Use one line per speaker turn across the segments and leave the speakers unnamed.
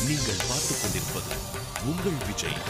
நீங்கள் பார்த்துக் கொண்டிருப்பது உங்கள் விஜய்.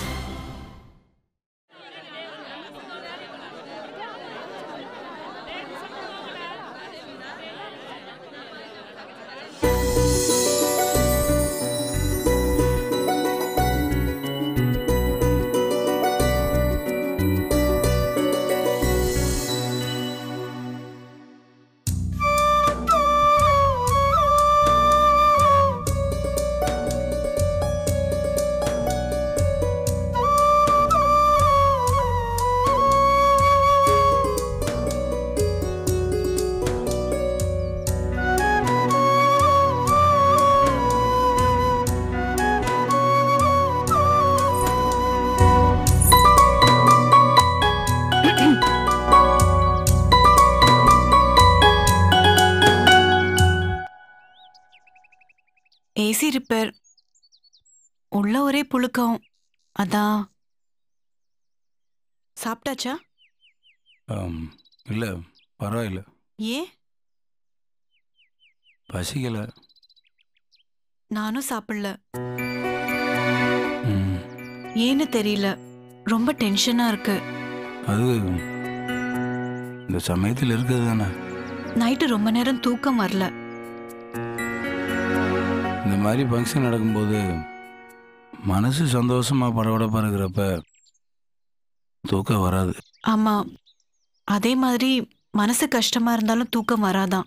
AC repair. உள்ள ஒரே புழுக்கம். அதான். சாப்பிட்டாச்சா?
இல்லை, பரவாயில்ல.
ஏன்?
பசிக்கல.
நானும் சாப்பிடல. ஏன்னு தெரியல, ரொம்ப டென்ஷனா இருக்கு.
அது இந்த சமயத்தில் இருக்குது தானே.
நைட்டு ரொம்ப நேரம் தூக்கம் வரல.
இந்த மாதிரி ஃபங்க்ஷன் நடக்கும்போது மனசு சந்தோஷமா பரவடப்பா இருக்கிறப்ப தூக்கம் வராது.
ஆமா, அதே மாதிரி மனசு கஷ்டமா இருந்தாலும் தூக்கம் வராதான்.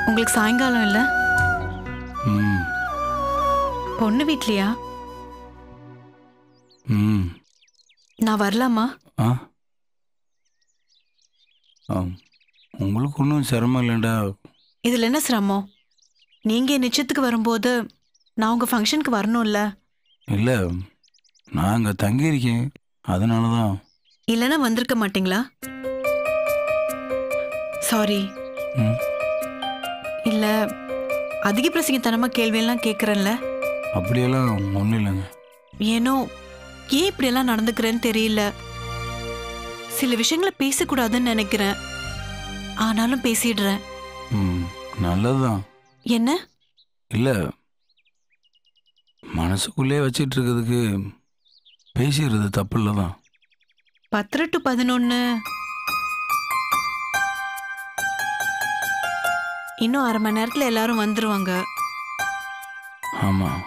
உங்களுக்கு சாயங்காலம் இல்ல? பொண்ணு வீட்லயா? நான் வரலாமா?
உங்களுக்கு ஒன்றும் சிரமம் இல்லைண்டா.
இதுல என்ன சிரமம்? நீங்க நிச்சயத்துக்கு வரும்போது நான் உங்க ஃபங்க்ஷனுக்கு வரணும்ல?
இல்லை, நான் அங்கே தங்கியிருக்கேன், அதனால தான்.
இல்லைன்னா வந்திருக்க மாட்டீங்களா? சாரி. இல்லை, அதிக பிரசங்கத்தனமா கேள்வியெல்லாம் கேட்குறேன்ல.
அப்படியெல்லாம் ஒன்றும் இல்லைங்க.
ஏனோ ஏன் இப்படியெல்லாம் நடந்துக்கிறேன்னு தெரியல. சில விஷயங்களை பேசக்கூடாதுன்னு நினைக்கிறேன், ஆனாலும் பேசிடுறேன்.
நல்லதுதான்.
என்ன?
இல்லை, மனசுக்குள்ளே வச்சிட்டு இருக்கிறதுக்கு பேசிடுறது தப்பு இல்லை தான்.
10 to 11. இன்னும் அரை மணி நேரத்தில் எல்லாரும் வந்துருவாங்க.
ஆமாம்.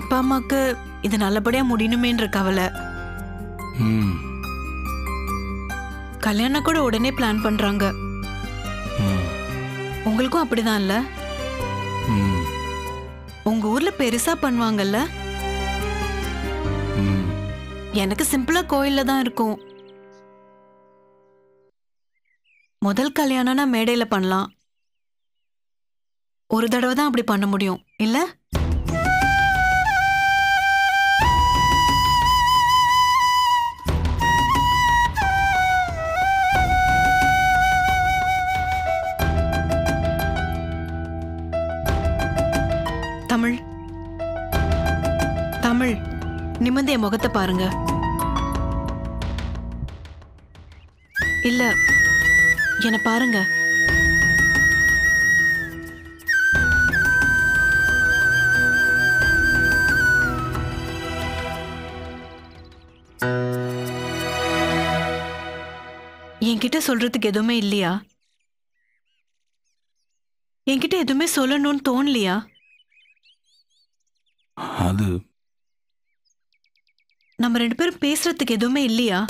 அப்பா அம்மாக்கு இது நல்லபடியா முடியணுமேன்ற கவலை. கல்யாணம் கூட உடனே பிளான் பண்றாங்க. உங்களுக்கும் அப்படிதான் இல்ல? உங்க ஊர்ல பெருசா பண்ணுவாங்கல்ல? எனக்கு சிம்பிளா கோயில்ல தான் இருக்கும். முதல் கல்யாணம்னா மேடையில பண்ணலாம். ஒரு தடவை தான் அப்படி பண்ண முடியும் இல்ல? தமிழ், தமிழ், நிமிர்ந்து என் முகத்தை பாருங்க. இல்ல, என்ன பாருங்க. என்கிட்ட சொல்றதுக்கு எதுவுமே இல்லையா? என்கிட்ட எதுவுமே சொல்லணும்னு தோணலையா?
அது
நம்ம 2 பேரும் பேசுறதுக்கு எதுவுமே இல்லையா?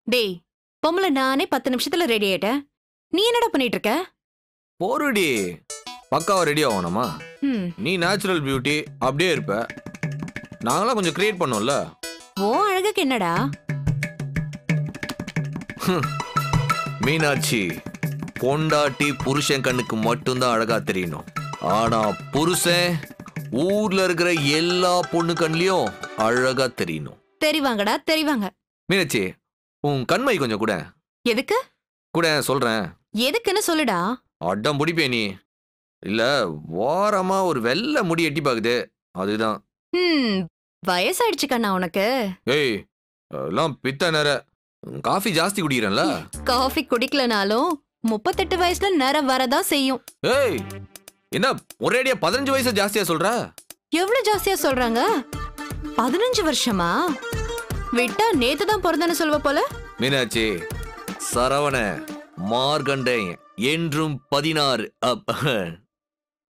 டேய், பொம்பளை நானே 10 நிமிஷத்துல ரெடி ஆயிட்டேன். நீ என்னடா பண்ணிட்டு இருக்க?
போருடி, பக்காவா ரெடி ஆகணுமா? நீ நேச்சுரல் பியூட்டி அப்படியே இருப்ப. நாங்களாம் கொஞ்சம் கிரியேட் பண்ணோம்ல.
ஓ அழகுக்கு என்னடா?
மீனாட்சி, பொண்டாட்டி புருஷன் கண்ணுக்கு மட்டும்தான் அழகா தெரியணும். ஆனா புருஷன் ஊர்ல இருக்கிற எல்லா பொண்ணு கண்லயும் அழகா தெரியணும்.
தெரிவாங்கடா தெரிவாங்க.
மீனாட்சி, உன் கண்மை கொஞ்சம் கூட
எதுக்கு?
கூட சொல்றேன்.
எதுக்குன்னு சொல்லுடா.
அடம் பிடிப்பே நீ. இல்ல, வாரமா ஒரு வெள்ளை முடி எட்டி பாக்குது, அதுதான்.
வயசாயிடுச்சு கண்ணா உனக்கு.
ஏய், எல்லாம் பித்த நேர. காஃபி ஜாஸ்தி குடிக்கிறேன்ல.
காஃபி குடிக்கலனாலும் 38 வயசுல நேரம் வரதான் செய்யும்.
ஏய், என்ன ஒரேடியா 15 வயசு ஜாஸ்தியா சொல்ற?
எவ்வளவு ஜாஸ்தியா சொல்றாங்க? 15 வருஷமா? விட்டா நேத்து தான் பிறந்தன்னு சொல்வ போல.
மீனாட்சி, சரவண மார்கண்டை என்றும் 16.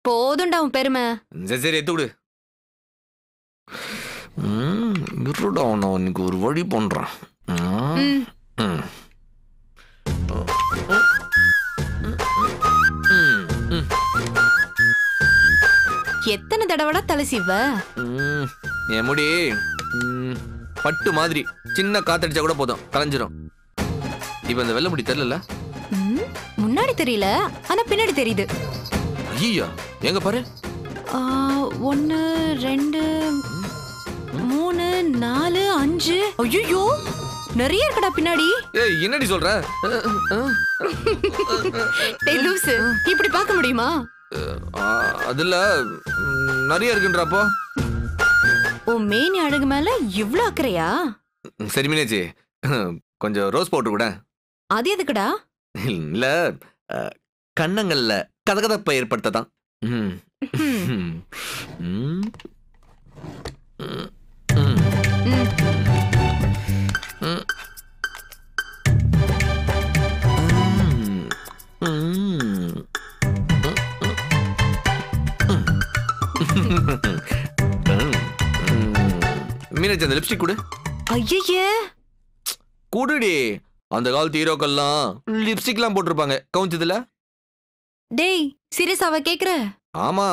போதும்டா உன் பெருமை.
சரி எத்து விடு. இருடா, நான் உனக்கு ஒரு வழி பண்றேன்.
எத்தனை தடவைடா தலை சீவ?
என் முடி பட்டு மாதிரி சின்ன காத்தடிச்சா கூட போதும், கலைஞ்சிரும். இப்ப இந்த வெள்ளை முடி தெரியல.
முன்னாடி தெரியல, ஆனா பின்னாடி தெரியுது.
ஐயா, எங்க பாரு.
1 2 3 4 5. ஐயோ, நிறைய இருக்குடா பின்னாடி.
ஏய், என்னடி சொல்ற?
டேய் லூசு, இப்படி பார்க்க முடியுமா?
அதுல நிறைய இருக்குன்றப்போ.
உன் மேனி அழகு மேல இவ்ளோ அக்கறையா?
சரி மீனாட்சி, கொஞ்சம் ரோஸ் பவுடர் கூட.
அது எதுக்குடா?
இல்ல, கண்ணங்கள்ல கதகதப்பை ஏற்படுத்ததான். மீனாட்சி, அந்த லிப்ஸ்டிக் கொடு.
ஐயே,
குடுடி. அந்த காலத்து ஹீரோக்கெல்லாம் லிப்ஸ்டிக்லாம் போட்டிருப்பாங்க, கவுஞ்சதுல.
டேய் சீரியஸாவா கேக்குற?
ஆமா.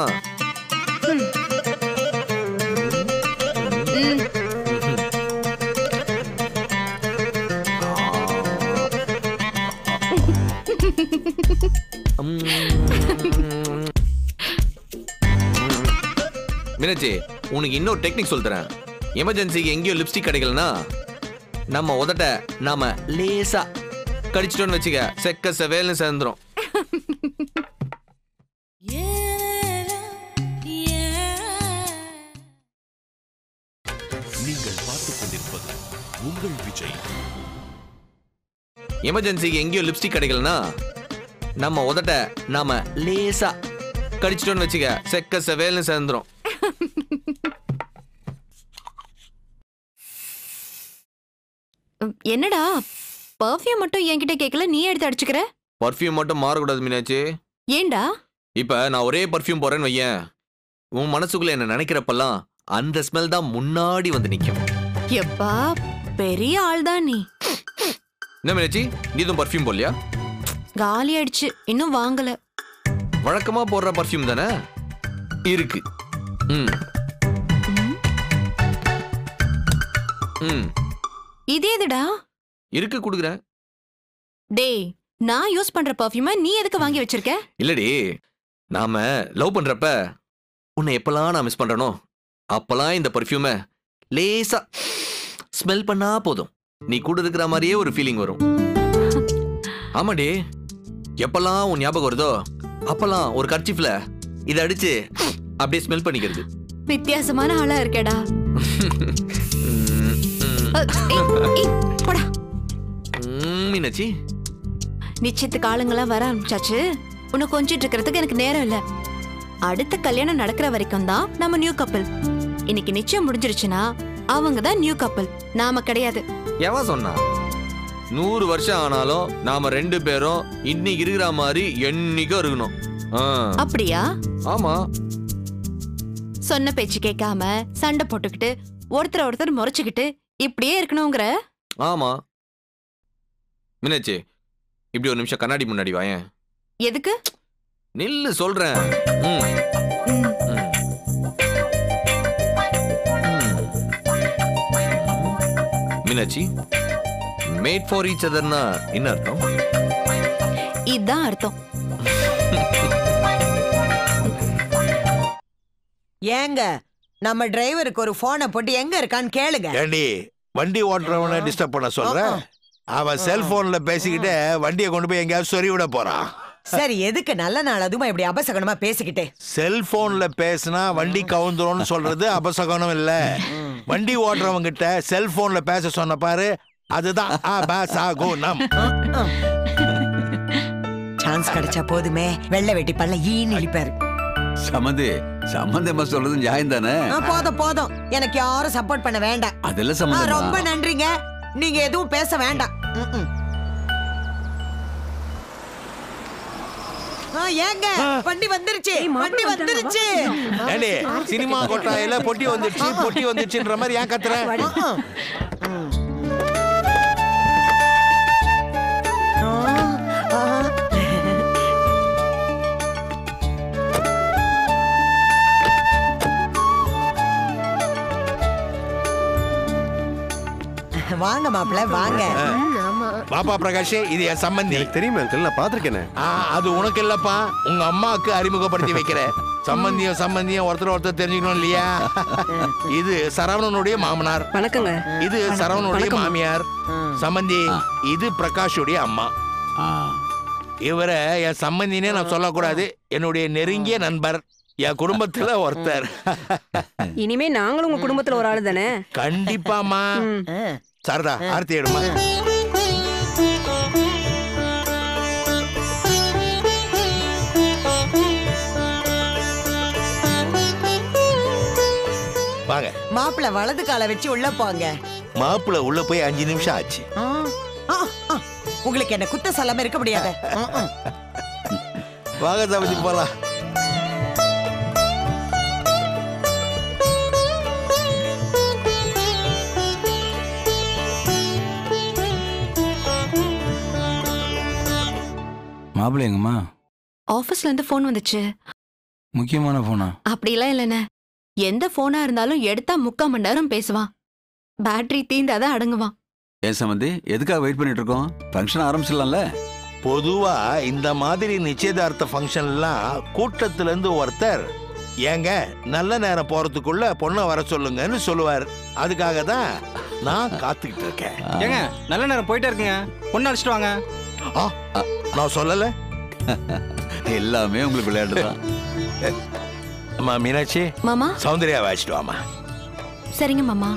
மீனாட்சி, உனக்கு இன்னொரு டெக்னிக் சொல்றேன். எமர்ஜென்சிக்கு எங்கேயோ லிப்ஸ்டிக் கிடைக்கலனா நம்ம உதட்ட நாம லேசா கடிச்சிட்டோன்னு வச்சுக்க, செக்க செவேல்னு சேர்ந்துரும்.
நீங்கள் பார்த்துக் கொண்டிருப்பது உங்கள் விஜய்.
எமர்ஜென்சிக்கு எங்கேயோ லிப்ஸ்டிக் கிடைக்கலனா நம்ம உதட்ட நாம லேசா கடிச்சிட்டோன்னு வச்சுக்க, செக்க செவேல்னு சேர்ந்துரும்.
என்னடா பர்ஃப்யூம் மட்டும் என்கிட்ட கேட்கல, நீ எடுத்து அடிச்சுக்கிற?
பர்ஃப்யூம் மட்டும் மாறக்கூடாது மீனாட்சி.
ஏண்டா?
இப்ப நான் ஒரே பர்ஃப்யூம் போறேன்னு வையேன், உன் மனசுக்குள்ள என்ன நினைக்கிறப்பெல்லாம் அந்த ஸ்மெல் தான் முன்னாடி வந்து நிக்கும்.
எப்பா, பெரிய ஆள் தான் நீ.
என்ன மீனாட்சி, நீதும் பர்ஃப்யூம் போடலையா?
காலி ஆயிடுச்சு, இன்னும் வாங்கல.
வழக்கமா போடுற பர்ஃப்யூம் தானே இருக்கு.
இதே எதுடா?
இருக்கு, குடுக்குறேன்.
டேய், நான் யூஸ் பண்ற பர்ஃப்யூமை நீ எதுக்கு வாங்கி வச்சிருக்க?
இல்லடி, நாம லவ் பண்றப்ப உன்னை எப்பெல்லாம் நான் மிஸ் பண்றனோ அப்பெல்லாம் இந்த பர்ஃப்யூமை லேசா ஸ்மெல் பண்ணா போதும், நீ கூட இருக்கிற மாதிரியே ஒரு ஃபீலிங் வரும். ஆமாடி, எப்பெல்லாம் உன் ஞாபகம் வருதோ அப்பெல்லாம் ஒரு கர்ச்சீஃப்ல இதை அடிச்சு அப்படியே ஸ்மெல் பண்ணிக்கிறது.
வித்தியாசமான ஆளா இருக்கேடா.
மீனாட்சி,
நிச்சயத்துக்கு ஆளுங்கெல்லாம் வர ஆரம்பிச்சாச்சு. உன்னை கொஞ்சிட்டு இருக்கிறதுக்கு எனக்கு நேரம் இல்ல. அடுத்த கல்யாணம் நடக்கிற வரைக்கும் தான் நம்ம நியூ கப்பல். இன்னைக்கு நிச்சயம் முடிஞ்சிருச்சுன்னா அவங்க தான் நியூ கப்பல், நாம கிடையாது.
எவன் சொன்னா? 100 வருஷம் ஆனாலும் நாம 2 பேரும் இன்னைக்கு இருக்கிற மாதிரி என்னைக்கும் இருக்கணும்.
அப்படியா?
ஆமா.
சொன்ன பேச்சு கேட்காம சண்டை போட்டுக்கிட்டு ஒருத்தர் முறைச்சுக்கிட்டு இப்படியே இருக்கணுங்கிற?
ஆமா. மீனாட்சி, இப்படி ஒரு நிமிஷம் கண்ணாடி முன்னாடி வாயேன்.
எதுக்கு?
நில்லு சொல்றேன். மீனாட்சி, மேட் ஃபார் ஈச் அதர்னா என்ன அர்த்தம்?
இதுதான் அர்த்தம்.
ஏங்க நம்ம டிரைவருக்கு ஒரு போனை போட்டு எங்க இருக்கான்னு கேளுங்க.
ஏண்டி வண்டி ஓட்டுறவனை டிஸ்டர்ப் பண்ண சொல்ற? அவன் செல்போன்ல பேசிக்கிட்டு வண்டியை கொண்டு போய் எங்கேயாவது சொறி விட போறான்.
சரி எதுக்கு நல்ல நாள் அதுமா இப்படி அபசகனமா பேசிக்கிட்டே?
செல்போன்ல பேசினா வண்டி கவுந்துரும்னு சொல்றது அபசகனம் இல்ல. வண்டி ஓட்டுறவங்க கிட்ட செல்போன்ல பேச சொன்ன பாரு, அதுதான் அபசகுனம்.
சான்ஸ் கிடைச்சா போதுமே, வெள்ளை வெட்டி பல்ல ஈன்னு இழிப்பாரு.
சம்பந்தமா சொல்றது நியாயம் தானே?
போதும் போதும், எனக்கு யாரும் சப்போர்ட் பண்ண வேண்டாம்.
அதெல்லாம் சம்பந்தமா.
ரொம்ப நன்றிங்க, நீங்க எதுவும் பேச வேண்டாம். ஏங்க வண்டி வந்துருச்சு, வண்டி வந்துருச்சு.
ஏண்டி சினிமா கொட்டாயில பொட்டி வந்துருச்சு பொட்டி வந்துருச்சுன்ற மாதிரி ஏன் கத்துற?
வாங்க மாப்பிள்ள வாங்க.
பாப்பா பிரகாஷ், இது என் சம்பந்தி.
தெரியுமா அங்கிள், நான் பாத்திருக்கேன்.
அது உனக்கு இல்லப்பா, உங்க அம்மாவுக்கு அறிமுகப்படுத்தி வைக்கிறேன். சம்பந்தியம் ஒருத்தர் தெரிஞ்சுக்கணும் இல்லையா? இது சரவணனுடைய மாமனார்.
வணக்கங்க.
இது சரவணனுடைய மாமியார். சம்பந்தி, இது பிரகாஷுடைய அம்மா. இவரை என் சம்பந்தினே நான் சொல்லக்கூடாது, என்னுடைய நெருங்கிய நண்பர், என் குடும்பத்துல ஒருத்தர்.
இனிமே நாங்களும் உங்க குடும்பத்துல ஒரு ஆளு தானே?
கண்டிப்பாமா. சாரதா, ஆர்த்தி எடுமா. வாங்க.
மாப்பிள்ள வலது காலை வச்சு உள்ள போங்க.
மாப்பிள்ள உள்ள போய் 5 நிமிஷம் ஆச்சு.
உங்களுக்கு என்ன குத்த சொல்லாம இருக்க முடியாது.
வாங்க தம்பதி போலாம்.
மாப்பிள்ளை எங்கம்மா?
ஆபீஸ்ல இருந்து போன் வந்துச்சு.
முக்கியமான போனா?
அப்படிலாம் இல்லைண்ணே, எந்த போனா இருந்தாலும் எடுத்தா 3/4 மணி நேரம் பேசுவான். பேட்டரி தீந்தாதான் அடங்குவான்.
ஏன் சம்பந்தி, எதுக்காக வெயிட் பண்ணிட்டு இருக்கோம்? ஃபங்க்ஷன் ஆரம்பிச்சிடலாம்ல?
பொதுவா இந்த மாதிரி நிச்சயதார்த்த ஃபங்க்ஷன்லாம் கூட்டத்துல இருந்து ஒருத்தர், ஏங்க நல்ல நேரம் போறதுக்குள்ள பொண்ணை வர சொல்லுங்கன்னு சொல்லுவார். அதுக்காக தான் நான் காத்துக்கிட்டு இருக்கேன்.
ஏங்க நல்ல நேரம் போயிட்டே இருக்குங்க, பொண்ணு அடிச்சிட்டு வாங்க.
நான் சொல்லல,
எல்லாமே உங்களுக்கு விளையாடுதான்.
அம்மா மீனாட்சி,
மாமா
சௌந்தர்யா வாச்சிட்டு வாமா.
சரிங்க மாமா.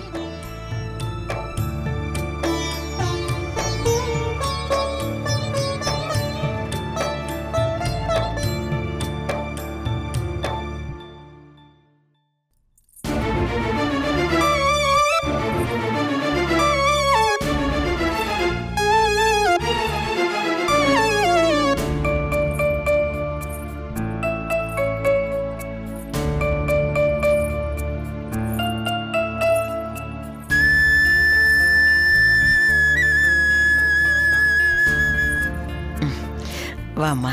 வாமா,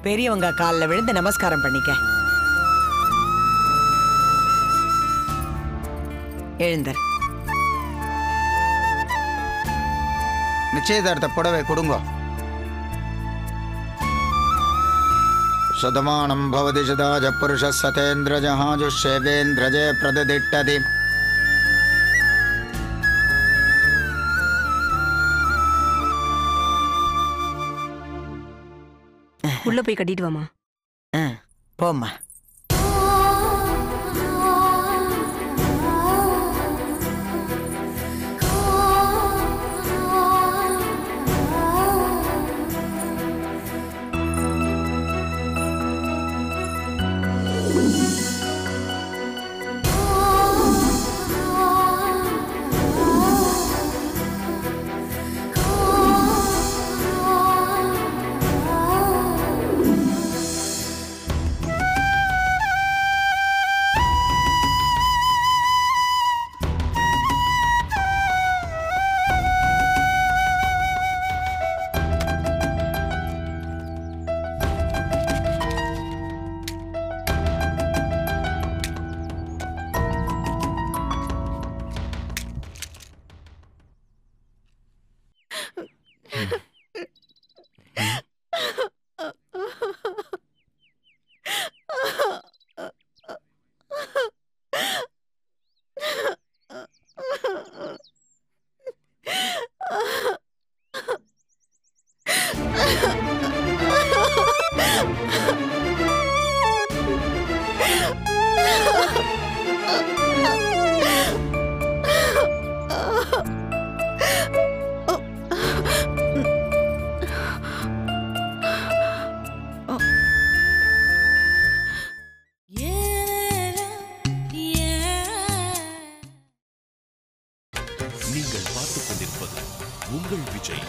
பெரியவங்க காலில் விழுந்து நமஸ்காரம் பண்ணிக்க. எழுந்தர்.
நிச்சயதார்த்த புடவை கொடுங்க. சதமானம் பவதி சதாஜ புருஷ சதேந்திரஜஹாஜுஷேவேந்திரஜே பிரதிதிட்டதி.
உள்ள போய் கட்டிட்டு வாமா.
போம்மா.
நீங்கள் பார்த்துக் கொண்டிருப்பது உங்கள் விஜய்.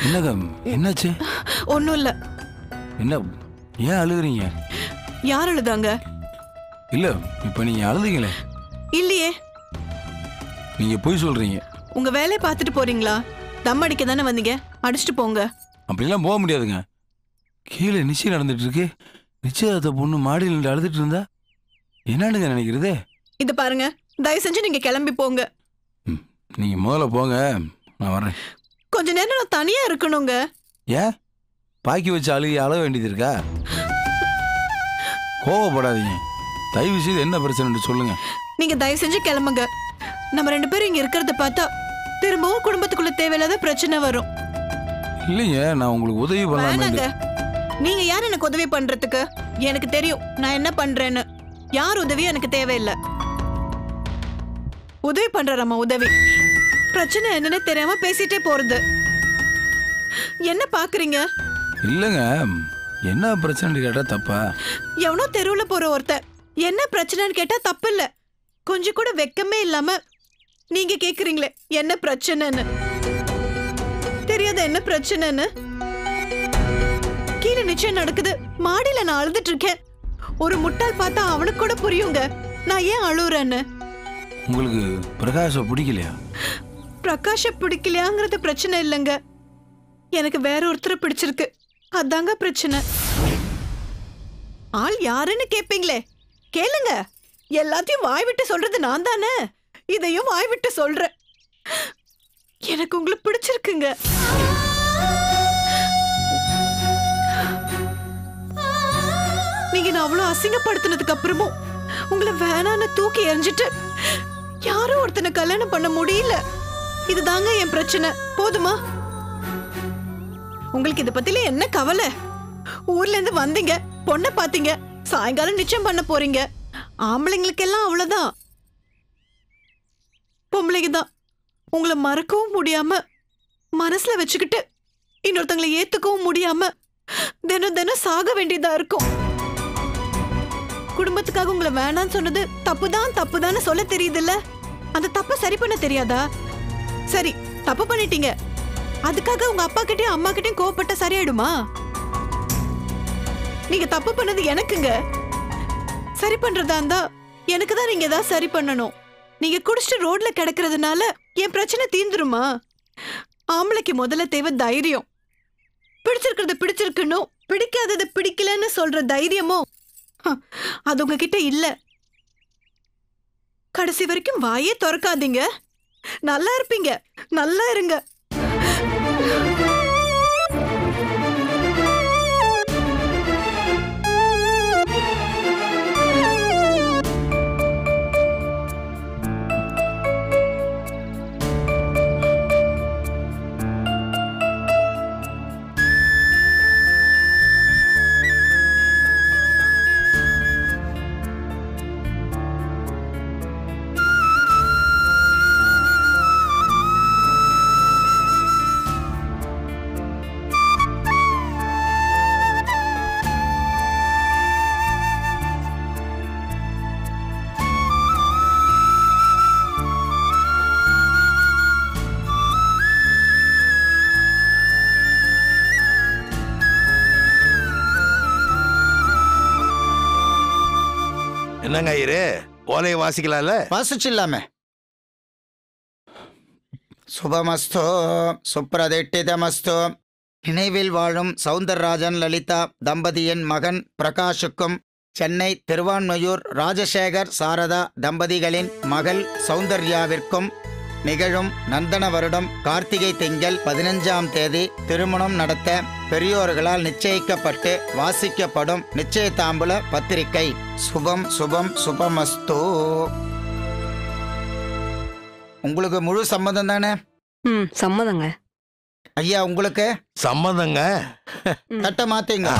என்னங்க என்னாச்சு?
ஒன்றும் இல்லை.
என்ன ஏன் அழுகுறீங்க?
யார் அழுதாங்க?
இல்ல இப்ப நீங்க அழுதுங்களே.
இல்லையே.
நீங்க போய் சொல்றீங்க.
உங்க வேலையை பார்த்துட்டு போறீங்களா? தம் அடிக்க தானே வந்தீங்க, அடிச்சுட்டு போங்க.
அப்படிலாம் போக முடியாதுங்க. கீழே நிச்சயம் நடந்துட்டு இருக்கு. நிச்சயதார்த்த பொண்ணு மாடியில் நின்று அழுதுட்டு இருந்தா என்னன்னு நினைக்கிறது?
இது பாருங்க, தயவு செஞ்சு நீங்க கிளம்பி போங்க.
நீங்க முதல்ல போங்க, நான் வர்றேன்.
கொஞ்ச நேரம் நான் தனியா இருக்கணுங்க.
ஏன் பாக்கி வச்சு அழ வேண்டியது இருக்கா? கோவப்படாதீங்க, தயவு செய்து என்ன பிரச்சனை சொல்லுங்க.
நீங்க தயவு செஞ்சு கிளம்புங்க. நம்ம 2 பேரும் இங்க இருக்கிறத பார்த்தா திரும்பவும் குடும்பத்துக்குள்ள தேவையில்லாத பிரச்சனை வரும்.
இல்லைங்க, நான் உங்களுக்கு உதவி பண்ணலாமே.
நீங்க யார் எனக்கு உதவி பண்றதுக்கு? எனக்கு தெரியும் நான் என்ன பண்றேன்னு. யார் உதவியும் எனக்கு தேவையில்லை. உதவி பண்றமா உதவி? பிரச்சனை என்னன்னு தெரியாம பேசிட்டே போறது. என்ன பாக்குறீங்க?
இல்லங்க, என்ன பிரச்சனை கேட்டா தப்பா?
எவனோ தெருவுல போற ஒருத்தன் என்ன பிரச்சனைன்னு கேட்டா தப்பு இல்ல. கொஞ்சம் கூட வெக்கமே இல்லாம நீங்க கேக்குறீங்களே என்ன பிரச்சனைன்னு. தெரியாத என்ன பிரச்சனைன்னு? கீழே நிச்சயம் நடக்குது, மாடியில நான் அழுதுட்டு இருக்கேன். ஒரு முட்டாள் பார்த்தா அவனுக்கு கூட புரியுங்க நான் ஏன் அழுறேன்னு.
உங்களுக்கு பிரகாஷ பிடிக்கலையா?
பிரகாஷ பிடிக்கலையாங்கிறது பிரச்சனை இல்லைங்க, எனக்கு வேற ஒருத்தரை பிடிச்சிருக்கு, அதாங்க பிரச்சனை. ஆள் யாருன்னு கேப்பீங்களே, கேளுங்க. எல்லாத்தையும் வாய் விட்டு சொல்றது நான் தானே, இதையும் வாய் விட்டு சொல்றேன். எனக்கு உங்களை பிடிச்சிருக்குங்க. நீங்க நான் அவ்வளவு அசிங்கப்படுத்தினதுக்கு அப்புறமும் உங்களை வேணான்னு தூக்கி எறிஞ்சிட்டு யாரும் ஒருத்தனை கல்யாணம் பண்ண முடியல. இதுதாங்க என் பிரச்சனை. போதுமா? உங்களுக்கு இத பத்தில என்ன கவலை? ஊர்ல இருந்து வந்தீங்க, பொண்ணை பாத்தீங்க, சாயங்காலம் நிச்சயம் பண்ண போறீங்க. ஆம்பளைங்களுக்கு எல்லாம் அவ்வளவுதான். பொம்பளைங்க தான் உங்களை மறக்கவும் முடியாம மனசுல வச்சுக்கிட்டு இன்னொருத்தங்களை ஏத்துக்கவும் முடியாம தினம் தினம் சாக வேண்டியதா இருக்கும். குடும்பத்துக்காக உங்களை வேணான்னு சொன்னது தப்புதான் சொல்ல தெரியுதுல்ல? அந்த தப்ப சரி பண்ண தெரியாதா? சரி, தப்பு பண்ணிட்டீங்க, அதுக்காக உங்க அப்பா கிட்டயும் அம்மா கிட்டயும் கோவப்பட்ட சரியாயிடுமா? நீங்க தப்பு பண்ணது எனக்குங்க. சரி பண்றதா இருந்தா எனக்கு தான் நீங்க ஏதாவது சரி பண்ணணும். நீங்க குடிச்சிட்டு ரோட்ல கிடக்கிறதுனால என் பிரச்சனை தீந்துருமா? ஆம்பளைக்கு முதல்ல தேவை தைரியம். பிடிச்சிருக்கிறது பிடிச்சிருக்கணும், பிடிக்காதது பிடிக்கலன்னு சொல்ற தைரியமோ அது உங்ககிட்ட இல்ல. கடைசி வரைக்கும் வாயே திறக்காதீங்க. நல்லா இருப்பீங்க, நல்லா இருங்க.
என்னங்க ஐயரு, ஓலையை வாசிக்கலாம்ல?
வாசிச்சிடலாமே. சுபமஸ்தோ சுப்ரதிஷ்டிதமஸ்தோ. நினைவில் வாழும் சௌந்தரராஜன் லலிதா தம்பதியின் மகன் பிரகாஷுக்கும் சென்னை திருவான்மையூர் ராஜசேகர் சாரதா தம்பதிகளின் மகள் சௌந்தர்யாவிற்கும் நிகழும் நந்தன வருடம் கார்த்திகை திங்கள் 15ஆம் தேதி திருமணம் நடத்த பெரியோர்களால் நிச்சயிக்கப்பட்டு வாசிக்கப்படும் நிச்சயதாம்பூல பத்திரிகை. சுபம் சுபம் சுபமஸ்து. உங்களுக்கு முழு சம்மதம் தானே?
சம்மதங்க.
ஐயா உங்களுக்கு
சம்மதங்க.
தட்ட மாத்தீங்க.